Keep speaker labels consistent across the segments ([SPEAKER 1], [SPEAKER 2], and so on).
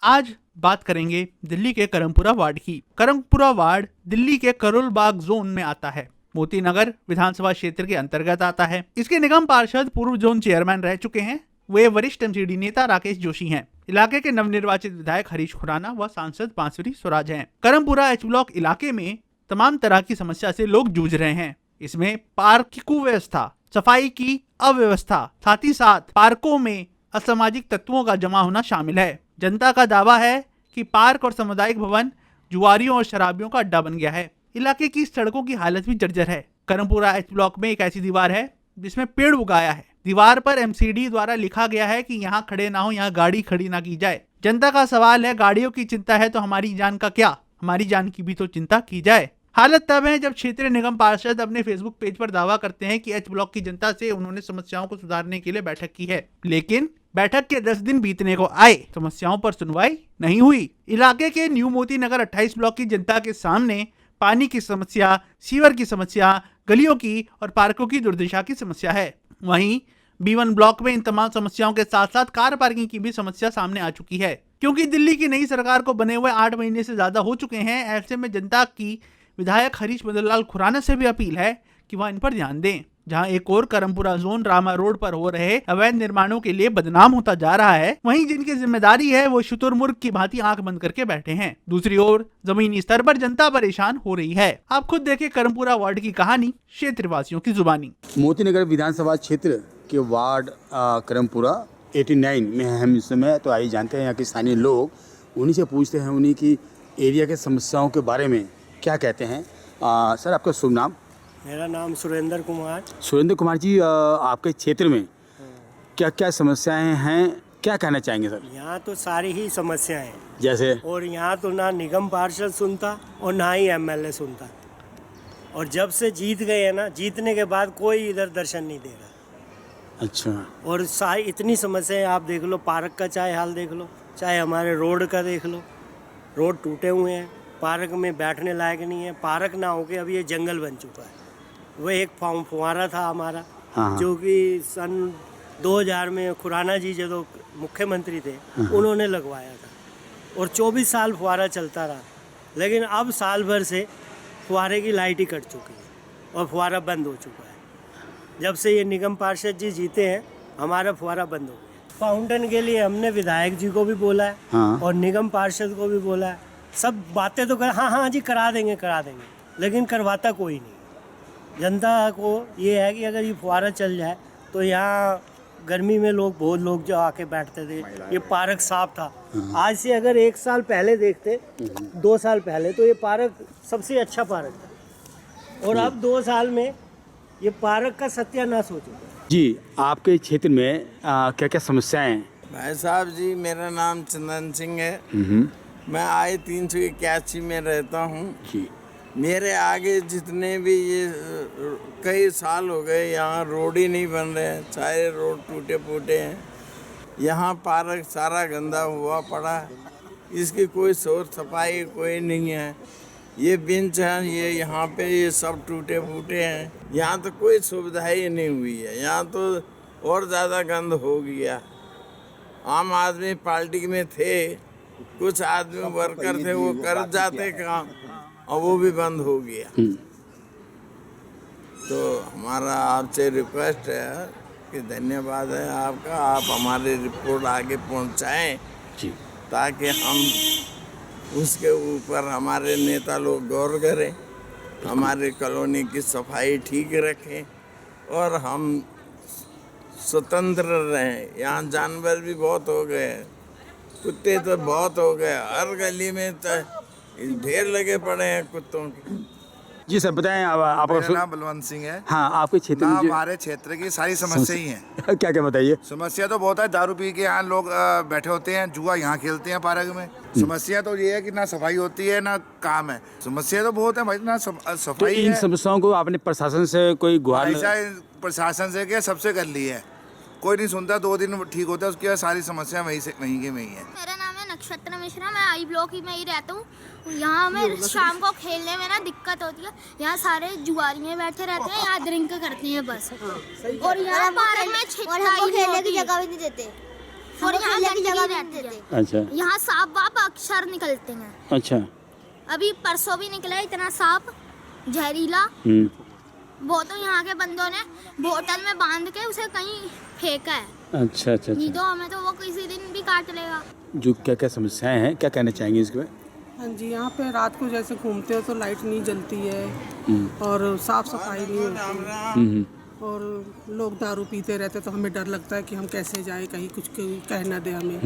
[SPEAKER 1] आज बात करेंगे दिल्ली के करमपुरा वार्ड की। करमपुरा वार्ड दिल्ली के करोल बाग जोन में आता है। मोती नगर विधानसभा क्षेत्र के अंतर्गत आता है। इसके निगम पार्षद पूर्व जोन चेयरमैन रह चुके हैं। वे वरिष्ठ एमसीडी नेता राकेश जोशी हैं। इलाके के नवनिर्वाचित विधायक हरीश खुराना व सांसद बांसुरी स्वराज हैं। करमपुरा एच ब्लॉक इलाके में तमाम तरह की समस्या से लोग जूझ रहे हैं। इसमें पार्क की कुव्यवस्था, सफाई की अव्यवस्था, साथ ही साथ पार्कों में असामाजिक तत्वों का जमा होना शामिल है। जनता का दावा है कि पार्क और सामुदायिक भवन जुआरियों और शराबियों का अड्डा बन गया है। इलाके की सड़कों की हालत भी जर्जर है। करमपुरा एच ब्लॉक में एक ऐसी दीवार है जिसमें पेड़ उगाया है। दीवार पर एमसीडी द्वारा लिखा गया है कि यहाँ खड़े ना हो, यहाँ गाड़ी खड़ी ना की जाए। जनता का सवाल है, गाड़ियों की चिंता है तो हमारी जान का क्या? हमारी जान की भी तो चिंता की जाए। हालत तब है जब क्षेत्रीय निगम पार्षद अपने फेसबुक पेज पर दावा करते हैं कि एच ब्लॉक की जनता से उन्होंने समस्याओं को सुधारने के लिए बैठक की है, लेकिन बैठक के 10 दिन बीतने को आए, समस्याओं पर सुनवाई नहीं हुई। इलाके के न्यू मोती नगर 28 ब्लॉक की जनता के सामने पानी की समस्या, सीवर की समस्या, गलियों की और पार्कों की दुर्दशा की समस्या है। वहीं B1 ब्लॉक में इन तमाम समस्याओं के साथ साथ कार पार्किंग की भी समस्या सामने आ चुकी है। क्योंकि दिल्ली की नई सरकार को बने हुए 8 महीने से ज्यादा हो चुके हैं, ऐसे में जनता की विधायक हरीश मदन लाल खुराना से भी अपील है कि वह इन पर ध्यान दें। जहां एक और करमपुरा जोन रामा रोड पर हो रहे अवैध निर्माणों के लिए बदनाम होता जा रहा है, वहीं जिनकी जिम्मेदारी है वो शुतुरमुर्ग की भांति आंख बंद करके बैठे हैं। दूसरी ओर जमीनी स्तर पर जनता परेशान हो रही है। आप खुद देखें करमपुरा वार्ड की कहानी क्षेत्रवासियों की जुबानी।
[SPEAKER 2] मोती नगर विधानसभा क्षेत्र के वार्ड करमपुरा 89 में हम इस समय तो आइए जानते हैं यहाँ के स्थानीय लोग, उन्हीं से पूछते हैं उन्हीं की एरिया के समस्याओं के बारे में क्या कहते हैं। सर, आपका शुभ नाम?
[SPEAKER 3] मेरा नाम सुरेंद्र कुमार।
[SPEAKER 2] सुरेंद्र कुमार जी, आपके क्षेत्र में क्या क्या समस्याएं हैं, क्या कहना चाहेंगे सर?
[SPEAKER 3] यहाँ तो सारी ही समस्याएं हैं
[SPEAKER 2] जैसे, और
[SPEAKER 3] यहाँ तो ना निगम पार्षद सुनता और ना ही एमएलए सुनता। और जब से जीत गए हैं ना, जीतने के बाद कोई इधर दर्शन नहीं दे रहा।
[SPEAKER 2] अच्छा।
[SPEAKER 3] और सारी इतनी समस्याएं आप देख लो, पार्क का चाहे हाल देख लो, चाहे हमारे रोड का देख लो। रोड टूटे हुए हैं, पार्क में बैठने लायक नहीं है। पार्क ना होके अभी ये जंगल बन चुका है। वह एक फुहारा था हमारा, जो कि सन 2000 में खुराना जी जो मुख्यमंत्री थे उन्होंने लगवाया था और 24 साल फुहारा चलता रहा। लेकिन अब साल भर से फुहारे की लाइट ही कट चुकी है और फुहारा बंद हो चुका है। जब से ये निगम पार्षद जी जीते हैं, हमारा फुहारा बंद हो गया। फाउंटेन के लिए हमने विधायक जी को भी बोला है और निगम पार्षद को भी बोला है। सब बातें तो कर हाँ जी करा देंगे, लेकिन करवाता कोई नहीं। जनता को ये है कि अगर ये फुहारा चल जाए तो यहाँ गर्मी में बहुत लोग जो आके बैठते थे, ये पार्क साफ था। आज से अगर 1 साल पहले देखते, 2 साल पहले, तो ये पार्क सबसे अच्छा पार्क था और अब 2 साल में ये पार्क का सत्यानाश हो चुका है।
[SPEAKER 2] जी, आपके क्षेत्र में क्या क्या समस्याएं हैं?
[SPEAKER 4] भाई साहब जी, मेरा नाम चंदन सिंह है। मैं आए 381 में रहता हूँ। मेरे आगे जितने भी ये कई साल हो गए यहाँ रोड ही नहीं बन रहे हैं, सारे रोड टूटे फूटे हैं। यहाँ पार्क सारा गंदा हुआ पड़ा है, इसकी कोई सोच सफाई कोई नहीं है। ये बेंच है, ये यहाँ पे ये सब टूटे फूटे हैं। यहाँ तो कोई सुविधा ही नहीं हुई है, यहाँ तो और ज़्यादा गंद हो गया। आम आदमी पार्टी में थे, कुछ आदमी वर्कर थे, वो कर जाते काम और वो भी बंद हो गया। तो हमारा आपसे रिक्वेस्ट है कि धन्यवाद है आपका, आप हमारी रिपोर्ट आगे पहुंचाएं ताकि हम उसके ऊपर हमारे नेता लोग गौर करें, हमारे कॉलोनी की सफाई ठीक रखें और हम स्वतंत्र रहें। यहाँ जानवर भी बहुत हो गए, कुत्ते तो बहुत हो गए, हर गली में तो ढेर लगे पड़े हैं कुत्तों के।
[SPEAKER 2] जी सर, बताएं आपका
[SPEAKER 5] मेरा नाम बलवंत सिंह है।
[SPEAKER 2] हाँ, आपके क्षेत्र में
[SPEAKER 5] हमारे क्षेत्र की सारी समस्या ही है।
[SPEAKER 2] क्या क्या बताइए?
[SPEAKER 5] समस्या तो बहुत है, दारू पी के यहाँ लोग बैठे होते हैं, जुआ यहाँ खेलते हैं पार्क में। समस्या तो ये है कि ना सफाई होती है ना काम है। समस्या तो बहुत है भाई, ना सफाई
[SPEAKER 2] तो इन समस्याओं को आपने प्रशासन से कोई गुहार?
[SPEAKER 5] प्रशासन से क्या सबसे कर ली है, कोई नहीं सुनता। 2 दिन ठीक होता है, उसके बाद सारी समस्या वहीं के वहीं है।
[SPEAKER 6] मेरा नाम है नक्षत्र मिश्रा, मैं आई ब्लॉक ही में ही रहता हूँ। यहाँ हमें शाम को खेलने में ना दिक्कत होती है। यहाँ सारे जुआरियाँ बैठे रहते हैं, यहाँ ड्रिंक करते हैं बस। और यहाँ पार्क में खेलने की जगह भी नहीं देते। और यहाँ गंदगी रहती है।
[SPEAKER 2] अच्छा
[SPEAKER 6] यहाँ सांप वाप अक्सर निकलते हैं।
[SPEAKER 2] अच्छा।
[SPEAKER 6] अभी परसों भी निकला इतना सांप जहरीला। वो तो यहाँ के बंदों ने बोतल में बांध के उसे कहीं फेंका है।
[SPEAKER 2] अच्छा अच्छा
[SPEAKER 6] नहीं
[SPEAKER 2] अच्छा।
[SPEAKER 6] तो हमें तो वो किसी दिन भी काट लेगा।
[SPEAKER 2] जो क्या क्या समस्याएं हैं, क्या कहना चाहेंगे इसके बारे?
[SPEAKER 7] हाँ जी, यहाँ पे रात को जैसे घूमते हो तो लाइट नहीं जलती है और साफ सफाई नहीं होती और लोग दारू पीते रहते तो हमें डर लगता है कि हम कैसे जाएं, कहीं कुछ कह ना दे हमें।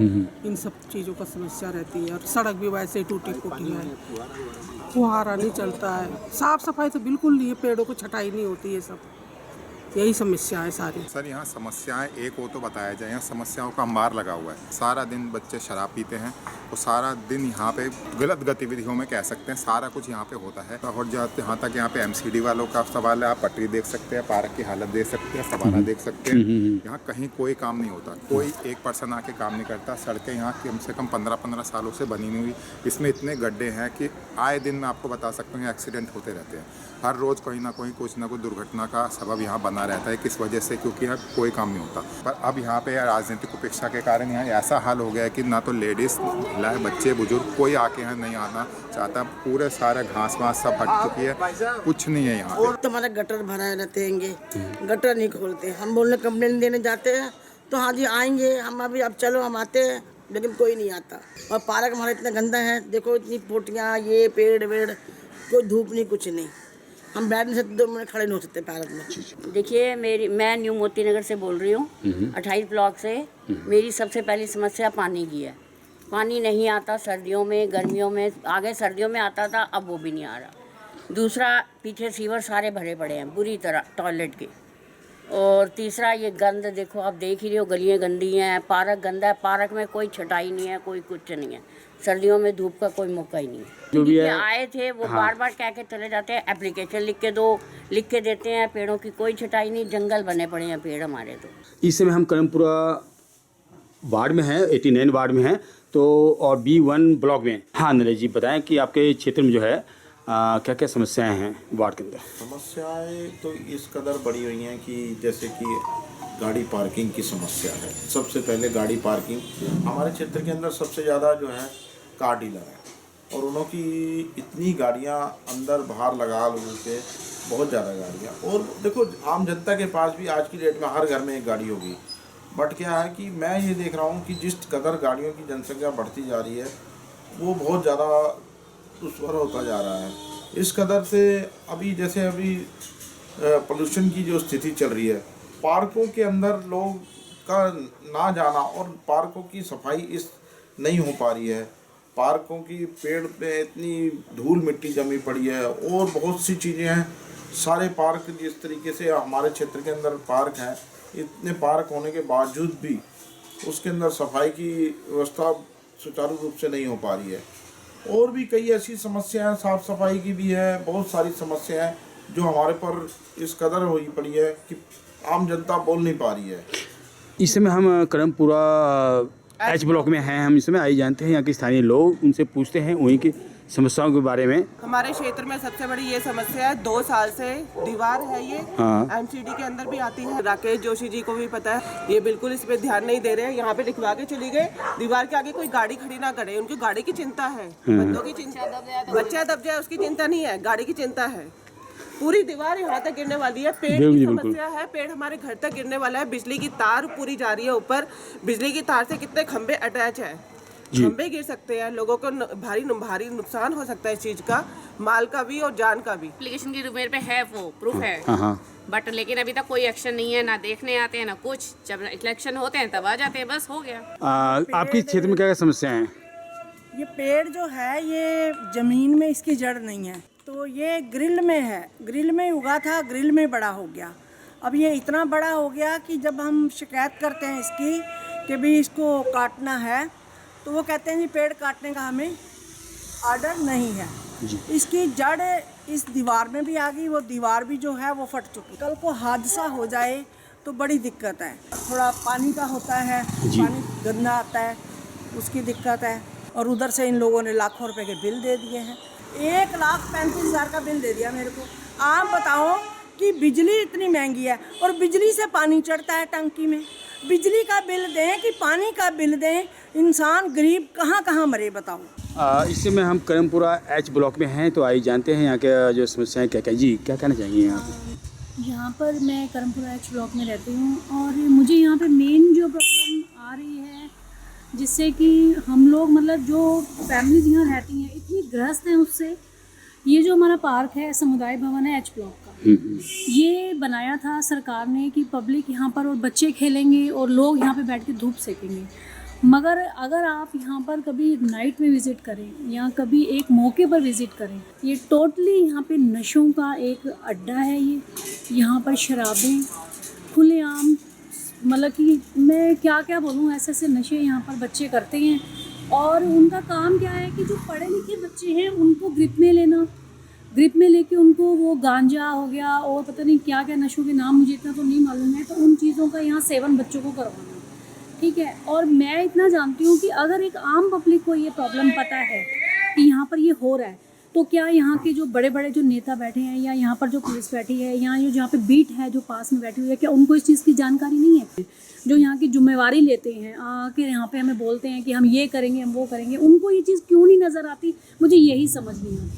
[SPEAKER 7] इन सब चीज़ों का समस्या रहती है और सड़क भी वैसे ही टूटी फूटी है, फुहारा नहीं चलता है, साफ सफाई तो बिल्कुल नहीं है, पेड़ों को छटाई नहीं होती है, सब यही समस्या है सारी।
[SPEAKER 8] सर यहाँ समस्याएं एक हो तो बताया जाए, यहाँ समस्याओं का अंबार लगा हुआ है। सारा दिन बच्चे शराब पीते हैं तो सारा दिन यहाँ पे गलत गतिविधियों में कह सकते हैं सारा कुछ यहाँ पे होता है। और जाते यहाँ तक यहाँ पे एमसीडी वालों का सवाल है, आप पटरी देख सकते हैं, पार्क की हालत देख सकते हैं, सवाना देख सकते हैं। यहाँ कहीं कोई काम नहीं होता, कोई एक पर्सन आके काम नहीं करता। सड़कें यहाँ कम से कम 15-15 सालों से बनी नहीं हुई, इसमें इतने गड्ढे हैं कि आए दिन मैं आपको बता सकता हूँ एक्सीडेंट होते रहते हैं। हर रोज़ कहीं ना कहीं कुछ ना कुछ दुर्घटना का सबब यहाँ बना रहता है। किस वजह से? क्योंकि यहाँ कोई काम नहीं होता। पर अब यहाँ पे राजनीतिक उपेक्षा के कारण यहाँ ऐसा हाल हो गया है कि ना तो लेडीज़, महिलाएं, बच्चे, बुजुर्ग कोई आके यहाँ नहीं आना चाहता। पूरे सारे घास वास सब हट चुकी है, कुछ नहीं है यहाँ
[SPEAKER 9] और तुम्हारे गटर भराए रहते हैं, गटर नहीं खोलते। हम बोलने कंप्लेन देने जाते हैं तो हाँ जी आएंगे हम, अभी अब चलो हम आते हैं, लेकिन कोई नहीं आता। और पार्क हमारा इतना गंदा है, देखो इतनी पोटियाँ, ये पेड़ वेड़, कोई धूप नहीं, कुछ नहीं, हम बैठ नहीं सकते, 2 मिनट खड़े नहीं हो सकते पार्क में।
[SPEAKER 10] देखिए मैं न्यू मोती नगर से बोल रही हूँ, 28 ब्लॉक से। मेरी सबसे पहली समस्या पानी की है। पानी नहीं आता सर्दियों में, गर्मियों में, आगे सर्दियों में आता था, अब वो भी नहीं आ रहा। दूसरा, पीछे सीवर सारे भरे पड़े हैं बुरी तरह टॉयलेट के। और तीसरा, ये गंद देखो, आप देख ही रहे हो, गलियाँ गंदी हैं, पार्क गंदा है, पार्क में कोई छटाई नहीं है, कोई कुछ नहीं है। सर्दियों में धूप का कोई मौका ही नहीं है।
[SPEAKER 2] जो भी है
[SPEAKER 10] आए थे वो बार बार कह के चले जाते हैं, एप्लीकेशन लिख के दो, लिख के देते हैं, पेड़ों की कोई छटाई नहीं, जंगल बने पड़े हैं पेड़ हमारे। तो
[SPEAKER 2] इस समय हम करमपुरा वार्ड में हैं, 89 वार्ड में हैं, तो और B1 ब्लॉक में। हाँ नरेश जी, बताएं कि आपके क्षेत्र में जो है क्या क्या समस्याएं हैं वार्ड के अंदर?
[SPEAKER 11] समस्याएं तो इस कदर बढ़ी हुई हैं कि जैसे कि गाड़ी पार्किंग की समस्या है। सबसे पहले गाड़ी पार्किंग, हमारे क्षेत्र के अंदर सबसे ज़्यादा जो है कार डीलर है और उन्हों की इतनी गाड़ियां अंदर बाहर लगा लोगों के, बहुत ज़्यादा गाड़ियां। और देखो आम जनता के पास भी आज की डेट में हर घर में एक गाड़ी होगी। बट क्या है कि मैं ये देख रहा हूँ कि जिस कदर गाड़ियों की जनसंख्या बढ़ती जा रही है वो बहुत ज़्यादा दुष्वर होता जा रहा है। इस कदर से अभी जैसे पोल्यूशन की जो स्थिति चल रही है, पार्कों के अंदर लोग का ना जाना और पार्कों की सफाई नहीं हो पा रही है। पार्कों की पेड़ पे इतनी धूल मिट्टी जमी पड़ी है और बहुत सी चीज़ें हैं। सारे पार्क जिस तरीके से हमारे क्षेत्र के अंदर पार्क हैं, इतने पार्क होने के बावजूद भी उसके अंदर सफाई की व्यवस्था सुचारू रूप से नहीं हो पा रही है। और भी कई ऐसी समस्याएं, साफ़ सफाई की भी है, बहुत सारी समस्याएं जो हमारे पर इस कदर हुई पड़ी है कि आम जनता बोल नहीं पा रही है।
[SPEAKER 2] इस समय हम करमपुरा H ब्लॉक में हैं। हम इस समय आई जानते हैं यहाँ के स्थानीय लोग, उनसे पूछते हैं वहीं की समस्याओं के बारे में।
[SPEAKER 7] हमारे क्षेत्र में सबसे बड़ी ये समस्या है, 2 साल से दीवार है ये। एमसीडी के अंदर भी आती है, राकेश जोशी जी को भी पता है, ये बिल्कुल इस पे ध्यान नहीं दे रहे हैं। यहाँ पे लिखवा के चली गए, दीवार के आगे कोई गाड़ी खड़ी ना करे, उनकी गाड़ी की चिंता है, बंदों की चिंता, बच्चा दब जाए उसकी चिंता नहीं है, गाड़ी की चिंता है। पूरी दीवार यहाँ तक गिरने वाली है, पेड़ की समस्या है, पेड़ हमारे घर तक गिरने वाला है, बिजली की तार पूरी जा रही है ऊपर, बिजली की तार से कितने खंबे अटैच है, खंबे गिर सकते हैं, लोगों को भारी नुकसान हो सकता है इस चीज का, माल का भी और जान का भी।
[SPEAKER 10] एप्लीकेशन की मेरे पे है, वो प्रूफ है, बट लेकिन अभी तक कोई एक्शन नहीं है, ना देखने आते हैं ना कुछ। जब इलेक्शन होते हैं तब आ जाते हैं, बस हो गया।
[SPEAKER 2] आपके क्षेत्र में क्या क्या समस्याएं हैं?
[SPEAKER 9] ये पेड़ जो है ये जमीन में इसकी जड़ नहीं है, तो ये ग्रिल में है, ग्रिल में उगा था, ग्रिल में बड़ा हो गया। अब ये इतना बड़ा हो गया कि जब हम शिकायत करते हैं इसकी कि भी इसको काटना है, तो वो कहते हैं जी पेड़ काटने का हमें आर्डर नहीं है। इसकी जड़ इस दीवार में भी आ गई, वो दीवार भी जो है वो फट चुकी। कल को हादसा हो जाए तो बड़ी दिक्कत है। थोड़ा पानी का होता है, पानी गंदा आता है, उसकी दिक्कत है। और उधर से इन लोगों ने लाखों रुपए के बिल दे दिए हैं, 1,35,000 का बिल दे दिया मेरे को। आप बताओ कि बिजली इतनी महंगी है और बिजली से पानी चढ़ता है टंकी में, बिजली का बिल दें कि पानी का बिल दें, इंसान गरीब कहाँ कहाँ मरे बताओ।
[SPEAKER 2] इस समय हम करमपुरा एच ब्लॉक में हैं, तो आइए जानते हैं यहाँ के जो समस्याएं क्या क्या। जी क्या कहना चाहेंगे यहाँ पे?
[SPEAKER 12] यहाँ पर मैं करमपुरा एच ब्लॉक में रहती हूँ और मुझे यहाँ पे मेन जो प्रॉब्लम आ रही है, जिससे कि हम लोग मतलब जो फैमिलीज यहाँ रहती हैं इतनी ग्रस्त हैं उससे, ये जो हमारा पार्क है समुदाय भवन है एच ब्लॉक का, ये बनाया था सरकार ने कि पब्लिक यहाँ पर और बच्चे खेलेंगे और लोग यहाँ पे बैठ के धूप सेकेंगे। मगर अगर आप यहाँ पर कभी नाइट में विज़िट करें या कभी एक मौके पर विज़िट करें, ये टोटली यहाँ पे नशों का एक अड्डा है। ये यहाँ पर शराबें खुलेआम, मतलब कि मैं क्या क्या बोलूँ, ऐसे ऐसे नशे यहाँ पर बच्चे करते हैं। और उनका काम क्या है कि जो पढ़े लिखे बच्चे हैं उनको ग्रिप में लेना, ग्रिप में लेके उनको वो गांजा हो गया और पता नहीं क्या क्या नशों के नाम मुझे इतना तो नहीं मालूम है, तो उन चीज़ों का यहाँ सेवन बच्चों को करवाना, ठीक है। और मैं इतना जानती हूँ कि अगर एक आम पब्लिक को ये प्रॉब्लम पता है कि यहाँ पर ये हो रहा है, तो क्या यहाँ के जो बड़े बड़े जो नेता बैठे हैं या यहाँ पर जो पुलिस बैठी है या ये जहाँ पे बीट है जो पास में बैठी हुई है, क्या उनको इस चीज़ की जानकारी नहीं है? जो यहाँ की जिम्मेवारी लेते हैं आके यहाँ पे हमें बोलते हैं कि हम ये करेंगे हम वो करेंगे, उनको ये चीज़ क्यों नहीं नज़र आती? मुझे यही समझ नहीं आती।